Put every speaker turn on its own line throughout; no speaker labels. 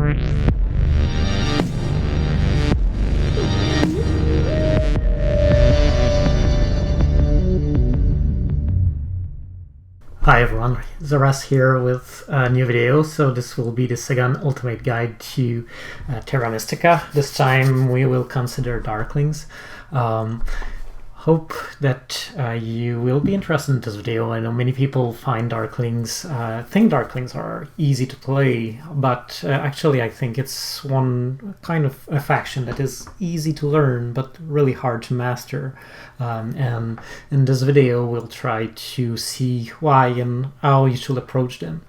Hi everyone, Zaras here with a new video. So this will be the second ultimate guide to Terra Mystica. This time we will consider Darklings. Hope that you will be interested in this video. I know many people find Darklings, think Darklings are easy to play, but actually I think it's one kind of a faction that is easy to learn but really hard to master. And in this video we'll try to see why and how you should approach them.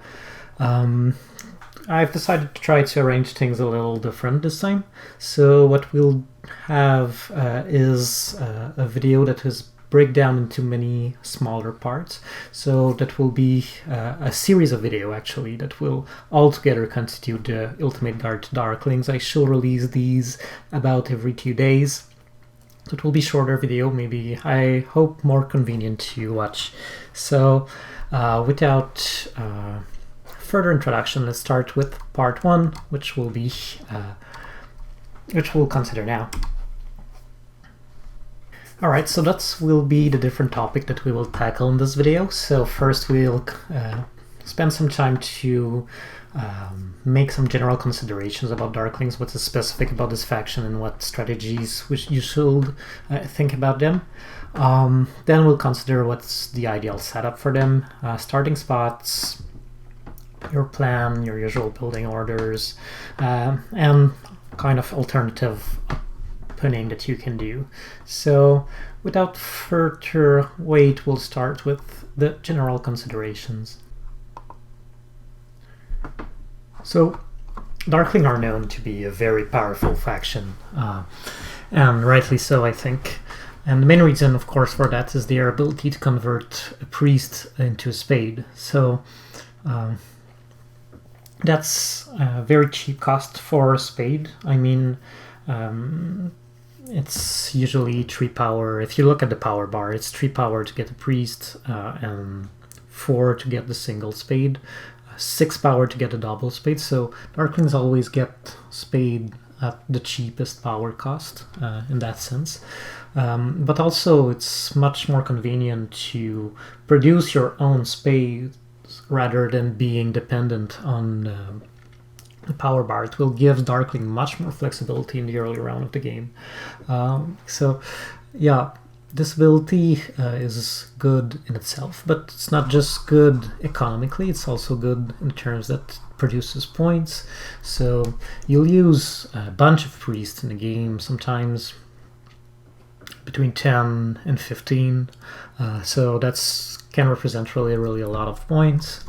I've decided to try to arrange things a little different this time. So what we'll have is a video that is break down into many smaller parts. So that will be a series of video actually that will altogether constitute the Ultimate Guide to Darklings. I shall release these about every 2 days. So it will be shorter video, maybe I hope more convenient to watch. So without further introduction, let's start with part 1, which we'll consider now. Alright, so that will be the different topic that we will tackle in this video. So first we'll spend some time to make some general considerations about Darklings, what's specific about this faction and what strategies which you should think about them. Then we'll consider what's the ideal setup for them, starting spots, your plan, your usual building orders, and kind of alternative opening that you can do. So without further wait, we'll start with the general considerations. So Darkling are known to be a very powerful faction, and rightly so, I think. And the main reason, of course, for that is their ability to convert a priest into a spade. So that's a very cheap cost for a spade. I mean, it's usually 3 power. If you look at the power bar, it's 3 power to get a priest, and 4 to get the single spade, 6 power to get a double spade. So Darklings always get spade at the cheapest power cost in that sense. But also it's much more convenient to produce your own spade rather than being dependent on the power bar. It will give Darkling much more flexibility in the early round of the game. So yeah, this ability is good in itself, but it's not just good economically, it's also good in terms that it produces points. So you'll use a bunch of priests in the game, sometimes between 10 and 15. So that's can represent really a lot of points.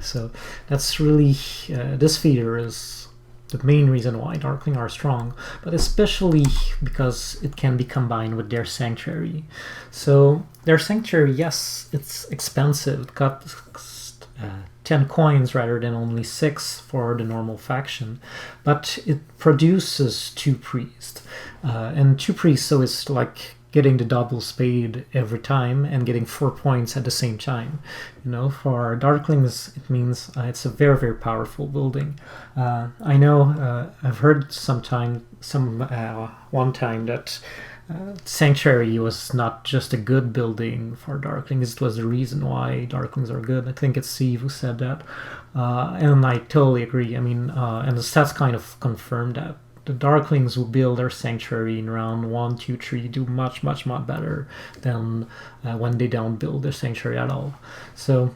So that's really, this feature is the main reason why Darkling are strong, but especially because it can be combined with their Sanctuary. So their Sanctuary, yes, it's expensive. It costs 10 coins rather than only 6 for the normal faction, but it produces 2 priests. And 2 priests, so it's like getting the double spade every time and getting 4 points at the same time. You know, for Darklings, it means it's a very powerful building. I know I've heard one time that Sanctuary was not just a good building for Darklings, it was the reason why Darklings are good. I think it's Steve who said that, and I totally agree. I mean, and the stats kind of confirm that. The Darklings who build their Sanctuary in round 1, 2, 3 do much better than when they don't build their Sanctuary at all. So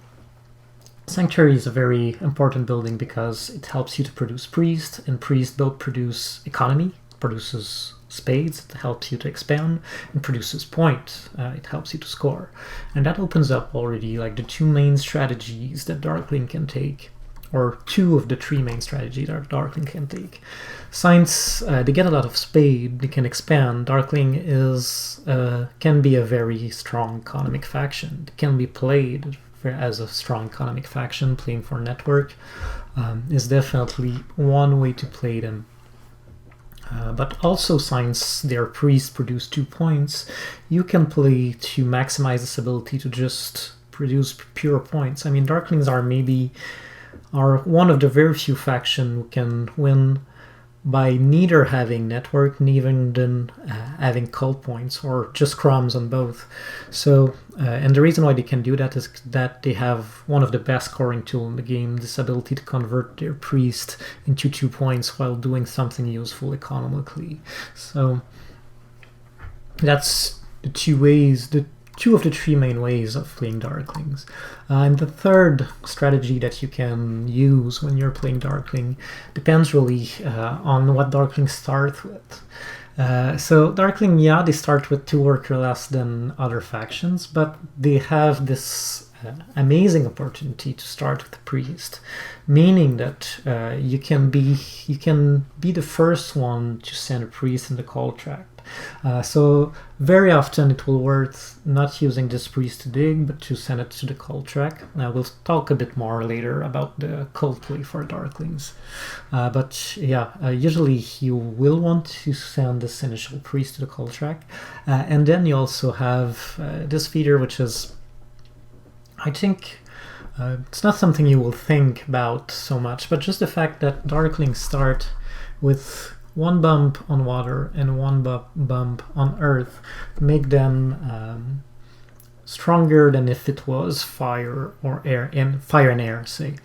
Sanctuary is a very important building because it helps you to produce priest, and priest both produce economy, produces spades, it helps you to expand, and produces point, it helps you to score. And that opens up already like the 2 main strategies that Darkling can take, or 2 of the 3 main strategies that Darkling can take. Since they get a lot of spade, they can expand. Darkling can be a very strong economic faction. It can be played as a strong economic faction. Playing for network is definitely one way to play them. But also, since their priests produce 2 points, you can play to maximize this ability to just produce pure points. I mean, Darklings are maybe are one of the very few factions who can win by neither having network, neither having cult points, or just crumbs on both. So, and the reason why they can do that is that they have one of the best scoring tools in the game, this ability to convert their priest into 2 points while doing something useful economically. So that's the two of the 3 main ways of playing Darklings. And the third strategy that you can use when you're playing Darkling depends really on what Darklings start with. So Darkling, yeah, they start with 2 worker less than other factions, but they have this amazing opportunity to start with a priest, meaning that you can be the first one to send a priest in the call track. So very often it will worth not using this priest to dig, but to send it to the cult track. We'll talk a bit more later about the cult play for Darklings. But yeah, usually you will want to send this initial priest to the cult track. And then you also have this feature, which is, I think, it's not something you will think about so much, but just the fact that Darklings start with 1 bump on water and 1 bump on earth make them stronger than if it was fire or air, fire and air, say.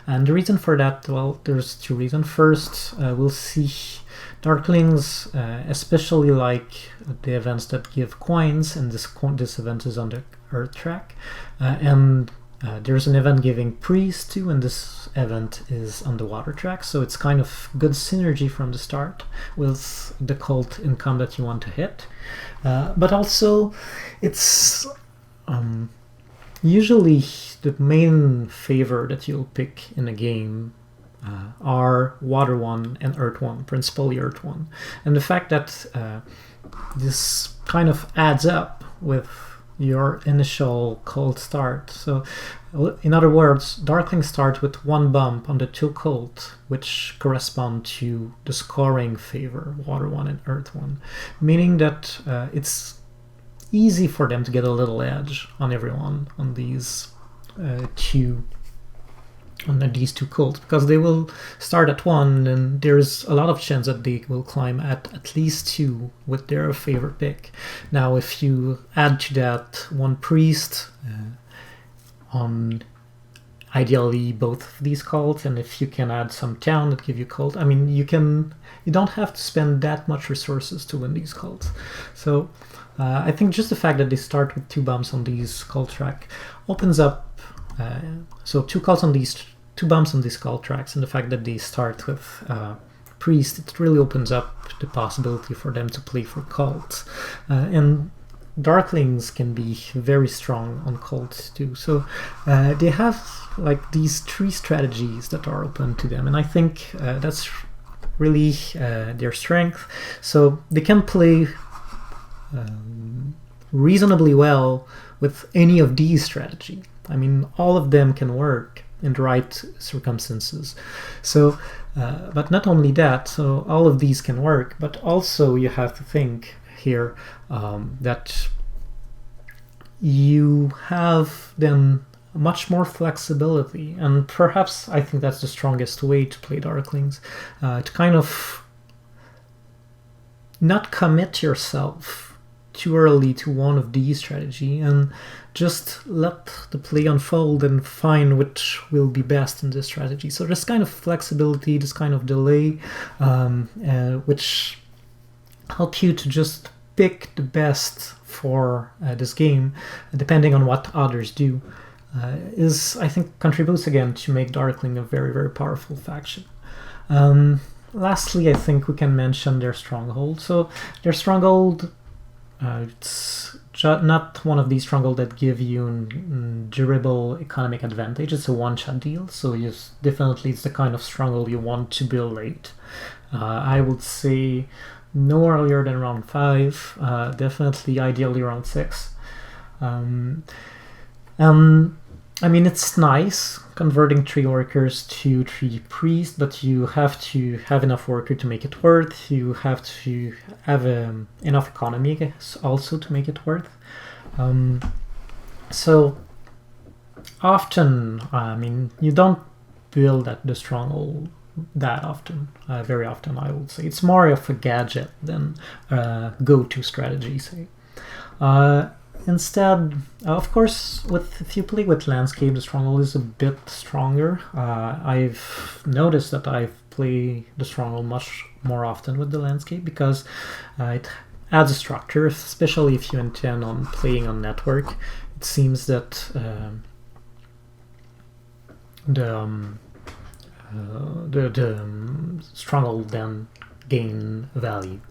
And the reason for that, well, there's 2 reasons. First, we'll see Darklings especially like the events that give coins, and this event is on the earth track, and there's an event giving priest too, and this event is on the water track, so it's kind of good synergy from the start with the cult income that you want to hit. But also, it's usually the main favor that you'll pick in a game are Water 1 and Earth 1, principally Earth 1. And the fact that this kind of adds up with your initial cult start. So, in other words, Darkling start with 1 bump on the 2 cult, which correspond to the scoring favor, Water 1 and Earth 1, meaning that it's easy for them to get a little edge on everyone on these two cults, because they will start at 1, and there's a lot of chance that they will climb at least 2 with their favorite pick. Now, if you add to that 1 priest on ideally both of these cults, and if you can add some town that give you cult, I mean, you don't have to spend that much resources to win these cults. So I think just the fact that they start with 2 bumps on these cult track opens up so 2 bumps on these cult tracks, and the fact that they start with priest, it really opens up the possibility for them to play for cults. And Darklings can be very strong on cults too. So they have like these 3 strategies that are open to them, and I think that's really their strength. So they can play reasonably well with any of these strategies. I mean, all of them can work in the right circumstances. So, but not only that, so all of these can work, but also you have to think here that you have then much more flexibility, and perhaps I think that's the strongest way to play Darklings, to kind of not commit yourself too early to one of these strategy and just let the play unfold and find which will be best in this strategy. So this kind of flexibility, this kind of delay, which help you to just pick the best for this game, depending on what others do, I think contributes again to make Darkling a very, very powerful faction. Lastly, I think we can mention their stronghold. So their stronghold, it's not one of these strongholds that give you a durable economic advantage. It's a one-shot deal, so definitely it's the kind of stronghold you want to build late. I would say no earlier than round 5, definitely ideally round 6. I mean, it's nice converting 3 workers to 3 priests, but you have to have enough worker to make it worth. You have to have enough economy, I guess, also to make it worth. So often, I mean, you don't build at the stronghold that often, very often I would say. It's more of a gadget than a go-to strategy, say. Instead, of course, if you play with landscape, the stronghold is a bit stronger. I've noticed that I play the stronghold much more often with the landscape because it adds a structure, especially if you intend on playing on network. It seems that the stronghold then gain value.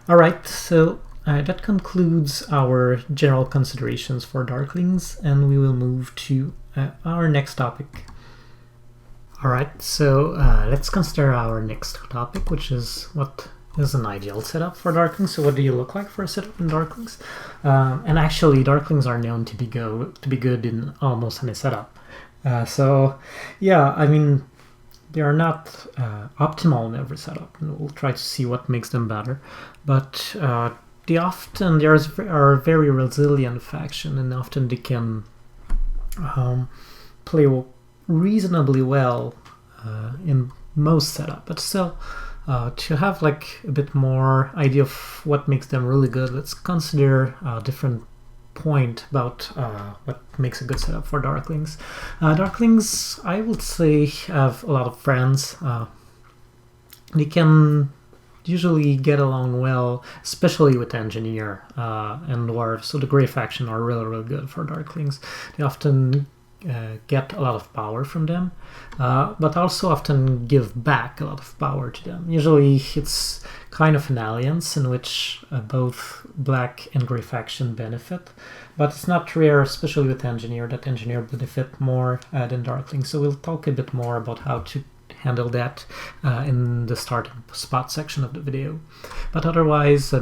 All right, so that concludes our general considerations for Darklings, and we will move to our next topic. Alright, so let's consider our next topic, which is what is an ideal setup for Darklings. So what do you look like for a setup in Darklings? And actually, Darklings are known to be good in almost any setup. So yeah, I mean, they are not optimal in every setup, and we'll try to see what makes them better. But they are a very resilient faction, and often they can play reasonably well in most setup. But still, to have like a bit more idea of what makes them really good, let's consider a different point about what makes a good setup for Darklings. Darklings, I would say, have a lot of friends. They can usually get along well, especially with Engineer and Dwarves. So the Grey faction are really good for Darklings. They often get a lot of power from them, but also often give back a lot of power to them. Usually it's kind of an alliance in which both Black and Grey faction benefit, but it's not rare, especially with Engineer, that Engineer benefit more than Darkling. So we'll talk a bit more about how to handle that in the starting spot section of the video. But otherwise,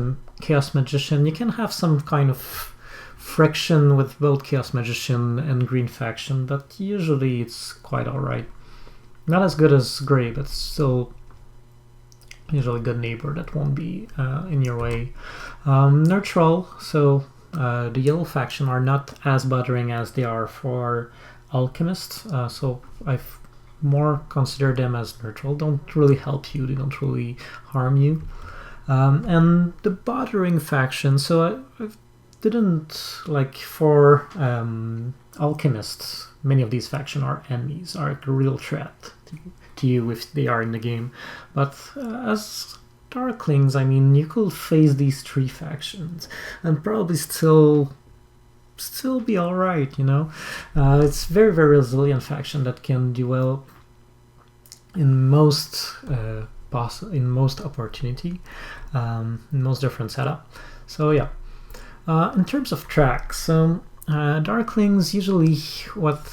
Chaos Magician, you can have some kind of friction with both Chaos Magician and Green faction, but usually it's quite alright. Not as good as Grey, but still usually a good neighbor that won't be in your way. Neutral, so the Yellow faction are not as bothering as they are for Alchemists, so I've more consider them as neutral. Don't really help you, they don't really harm you. And the bothering faction, so I didn't like for Alchemists, many of these factions are enemies, are a real threat to you if they are in the game. But as Darklings, I mean, you could face these three factions and probably still be alright, you know. It's very resilient faction that can do well in most opportunity, in most different setup. So yeah. In terms of tracks, so Darklings usually what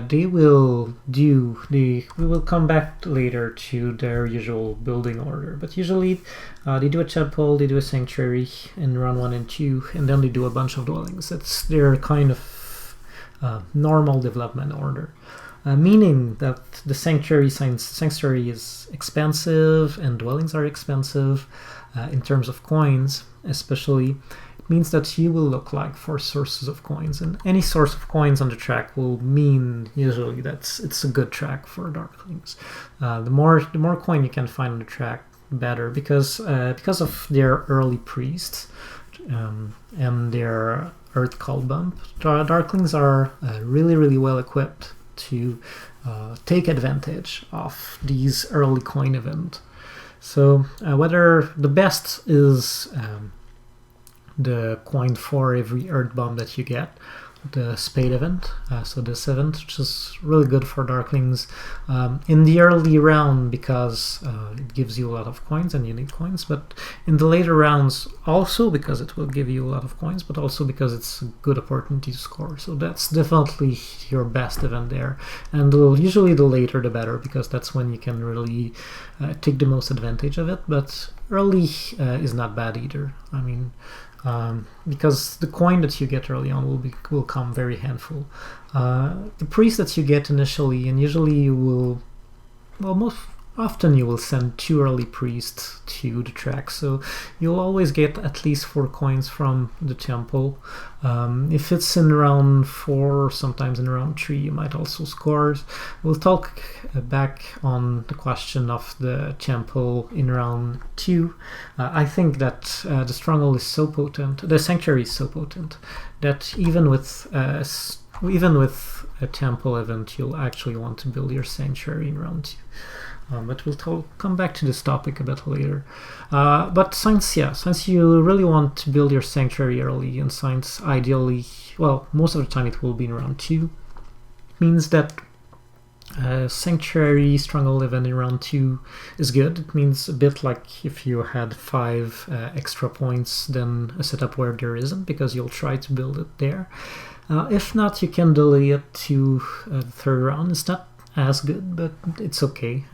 they will do, we will come back later to their usual building order, but usually they do a temple, they do a sanctuary in round 1 and 2, and then they do a bunch of dwellings. That's their kind of normal development order. Meaning that the sanctuary is expensive and dwellings are expensive in terms of coins, especially. It means that you will look like for sources of coins, and any source of coins on the track will mean usually that it's a good track for Darklings. The more coin you can find on the track, better, because of their early priests and their Earth Call bump. Darklings are really well equipped to take advantage of these early coin events. So whether the best is the coin for every Earth Bomb that you get, the Spade event, so this event, which is really good for Darklings in the early round because it gives you a lot of coins and you need coins, but in the later rounds also because it will give you a lot of coins, but also because it's a good opportunity to score. So that's definitely your best event there, and usually the later the better, because that's when you can really take the most advantage of it. But early is not bad either. I mean, because the coin that you get early on will come very handful. The priest that you get initially, and usually you will, well, often you will send 2 early priests to the track, so you'll always get at least 4 coins from the temple. If it's in round 4 or sometimes in round 3, you might also score. We'll talk back on the question of the temple in round 2. I think that the stronghold is so potent, the sanctuary is so potent, that even with a temple event, you'll actually want to build your sanctuary in round 2. But we'll come back to this topic a bit later. But since you really want to build your sanctuary early, and since ideally, well, most of the time it will be in round 2, it means that sanctuary stronghold event in round 2 is good. It means a bit like if you had 5 extra points than a setup where there isn't, because you'll try to build it there. If not, you can delay it to the 3rd round. It's not as good, but it's okay.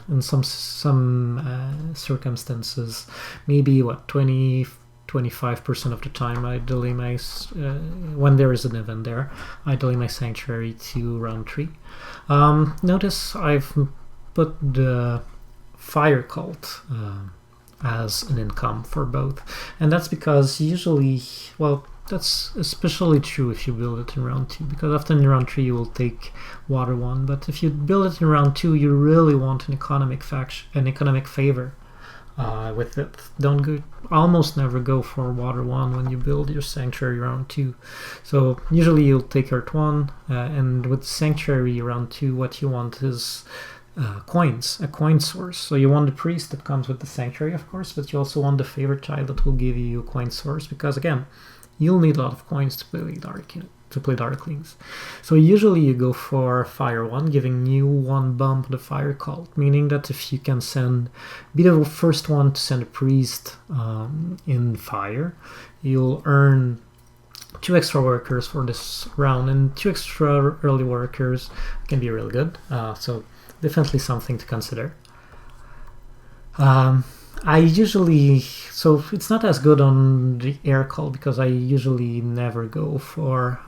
In some circumstances, maybe 25% of the time I delay my when there is an event there, I delay my sanctuary to round 3. Notice I've put the fire cult as an income for both, and that's because usually, well, that's especially true if you build it in round 2, because often in round 3 you will take water 1, but if you build it in round 2, you really want an economic favor with it. Almost never go for water 1 when you build your sanctuary round 2. So usually you'll take earth 1, and with sanctuary round 2, what you want is coins, a coin source. So you want the priest that comes with the sanctuary, of course, but you also want the favorite child that will give you a coin source, because again, you'll need a lot of coins to play Darklings. So usually you go for Fire 1, giving you 1 bump the Fire Cult, meaning that if you can be the first one to send a priest in Fire, you'll earn 2 extra workers for this round, and 2 extra early workers can be really good. So definitely something to consider. So it's not as good on the air call, because I usually never go for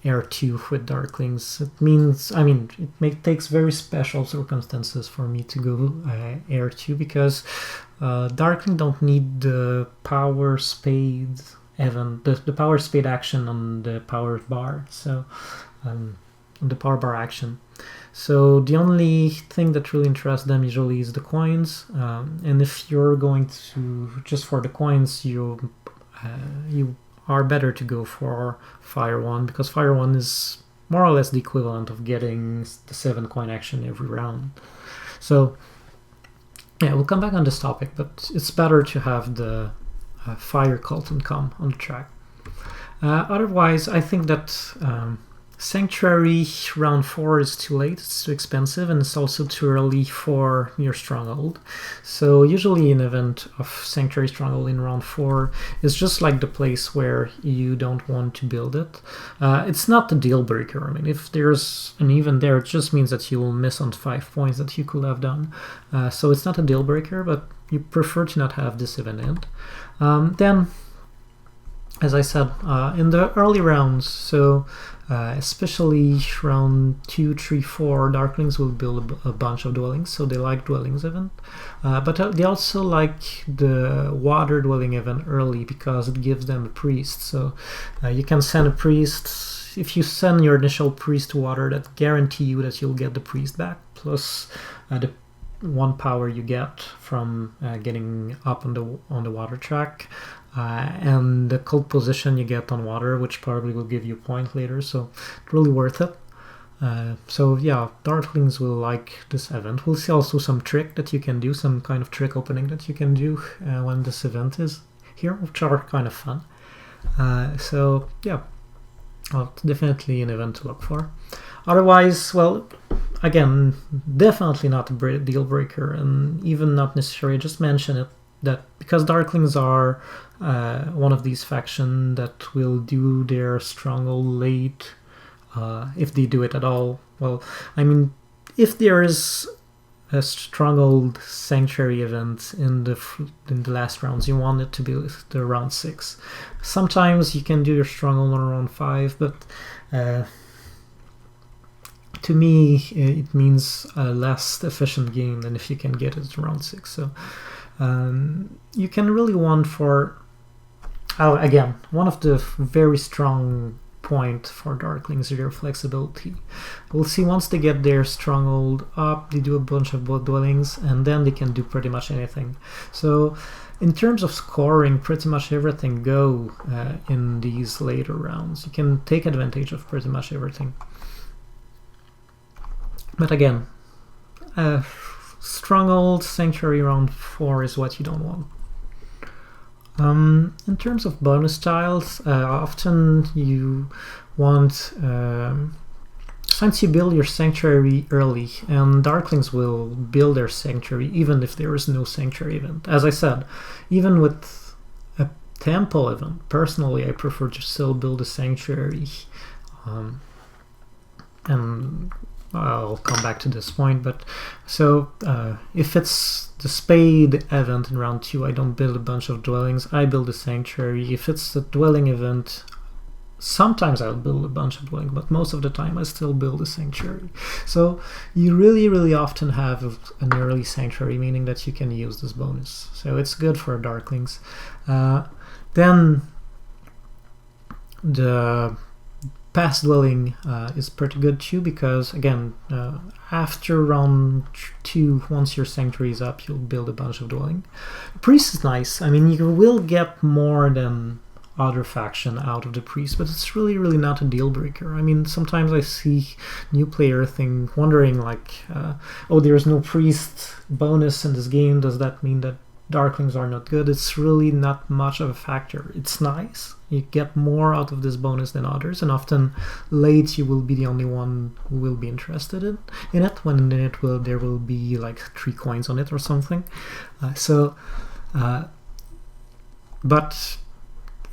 air 2 with Darklings. It means, it takes very special circumstances for me to go air 2, because Darkling don't need the power spade event, the power spade action on the power bar, so the power bar action. So the only thing that really interests them usually is the coins, and if you're going to just for the coins, you are better to go for Fire 1, because Fire 1 is more or less the equivalent of getting the 7 coin action every round. So yeah, we'll come back on this topic, but it's better to have the Fire Cult income on the track. Otherwise, I think that Sanctuary round 4 is too late, it's too expensive, and it's also too early for your Stronghold. So usually an event of Sanctuary Stronghold in round 4 is just like the place where you don't want to build it. It's not the deal breaker. If there's an event there, it just means that you will miss on 5 points that you could have done. So it's not a deal breaker, but you prefer to not have this event end. Then, as I said, in the early rounds, so especially round 2, 3, 4, Darklings will build a bunch of dwellings, so they like dwellings event. But they also like the water dwelling event early, because it gives them a priest. So you can send a priest. If you send your initial priest to water, that guarantee you that you'll get the priest back, plus the 1 power you get from getting up on the water track. And the cold position you get on water, which probably will give you a point later, so it's really worth it. So yeah, Darklings will like this event. We'll see also some trick that you can do, some kind of trick opening that you can do when this event is here, which are kind of fun. So yeah, well, it's definitely an event to look for. Otherwise, well, again, definitely not a deal breaker, and even not necessary. Just mention it, that because Darklings are one of these factions that will do their Stronghold late, if they do it at all. Well, if there is a Stronghold Sanctuary event in the last rounds, you want it to be the round 6. Sometimes you can do your Stronghold on round 5, but to me, it means a less efficient game than if you can get it around 6. So you can really want for... again, one of the very strong point for Darklings is their flexibility. We'll see once they get their stronghold up, they do a bunch of dwellings, and then they can do pretty much anything. So in terms of scoring, pretty much everything go in these later rounds. You can take advantage of pretty much everything. But again, stronghold, sanctuary round 4 is what you don't want. In terms of bonus tiles, often you want, since you build your sanctuary early, and Darklings will build their sanctuary even if there is no sanctuary event. As I said, even with a temple event, personally I prefer to still build a sanctuary. And I'll come back to this point, but so if it's the spade event in round 2, I don't build a bunch of dwellings, I build a sanctuary. If it's the dwelling event, sometimes I'll build a bunch of dwellings, but most of the time I still build a sanctuary. So you really often have an early sanctuary, meaning that you can use this bonus. So it's good for Darklings. Then the past dwelling is pretty good too, because again, after round 2, once your sanctuary is up, you'll build a bunch of dwelling. Priest is nice. I mean, you will get more than other faction out of the priest, but it's really not a deal breaker. I mean, sometimes I see new player wondering like, oh, there's no priest bonus in this game, does that mean that Darklings are not good? It's really not much of a factor. It's nice. You get more out of this bonus than others, and often late you will be the only one who will be interested in it, when there will be like 3 coins on it or something. But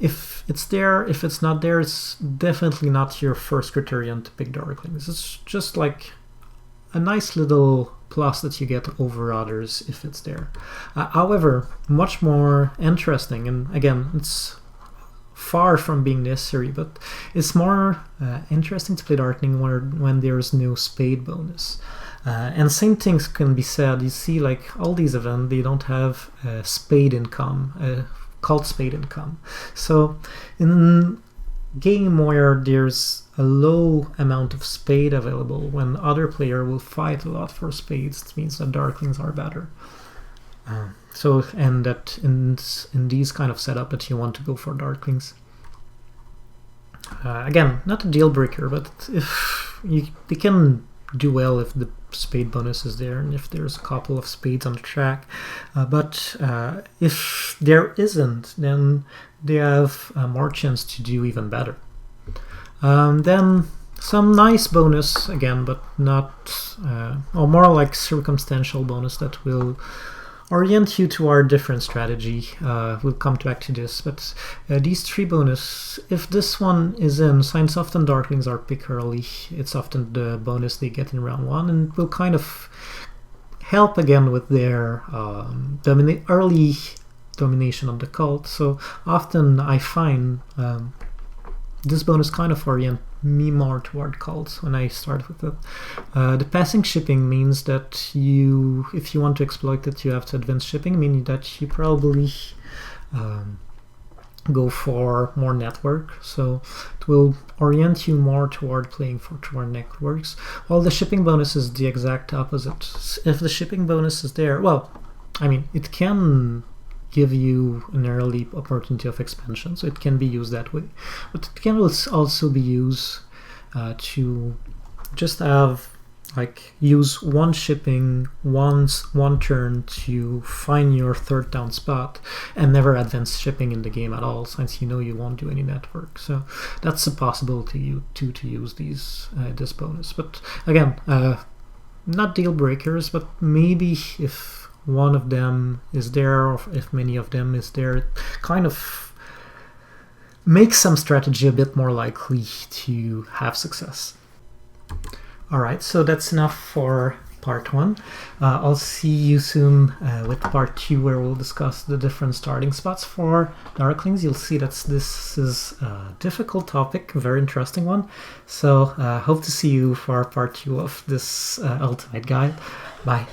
if it's there, if it's not there, it's definitely not your first criterion to pick Darklings. It's just like a nice little plus that you get over others if it's there. However, much more interesting, and again, it's far from being necessary, but it's more interesting to play Darkling when there's no spade bonus. And same things can be said. You see, like all these events, they don't have spade income, called spade income. So in game where there's a low amount of spade available, when other player will fight a lot for spades, it means that Darklings are better. And that in these kind of setup that you want to go for Darklings. Again, not a deal breaker, but if they can do well if the spade bonus is there and if there's a couple of spades on the track. But if there isn't, then they have more chance to do even better. Then some nice bonus again, but not, or more like circumstantial bonus that will orient you to our different strategy. We'll come back to this, but these 3 bonus, if this one is in, since often Darklings are pick early, it's often the bonus they get in round 1, and will kind of help again with their early domination of the cult. So often I find this bonus kind of orient me more toward cults when I start with it. The passing shipping means that if you want to exploit it, you have to advance shipping, meaning that you probably go for more network. So it will orient you more toward playing toward networks. While the shipping bonus is the exact opposite. If the shipping bonus is there, well, I mean, it can give you an early opportunity of expansion, so it can be used that way. But it can also be used to just have, like, use one shipping one turn to find your 3rd down spot and never advance shipping in the game at all, since you know you won't do any network. So that's a possibility to use this bonus. But again, not deal breakers, but maybe if one of them is there, or if many of them is there, it kind of makes some strategy a bit more likely to have success. Alright, so that's enough for part 1. I'll see you soon with part 2, where we'll discuss the different starting spots for Darklings. You'll see that this is a difficult topic, a very interesting one. So hope to see you for part 2 of this Ultimate Guide. Bye.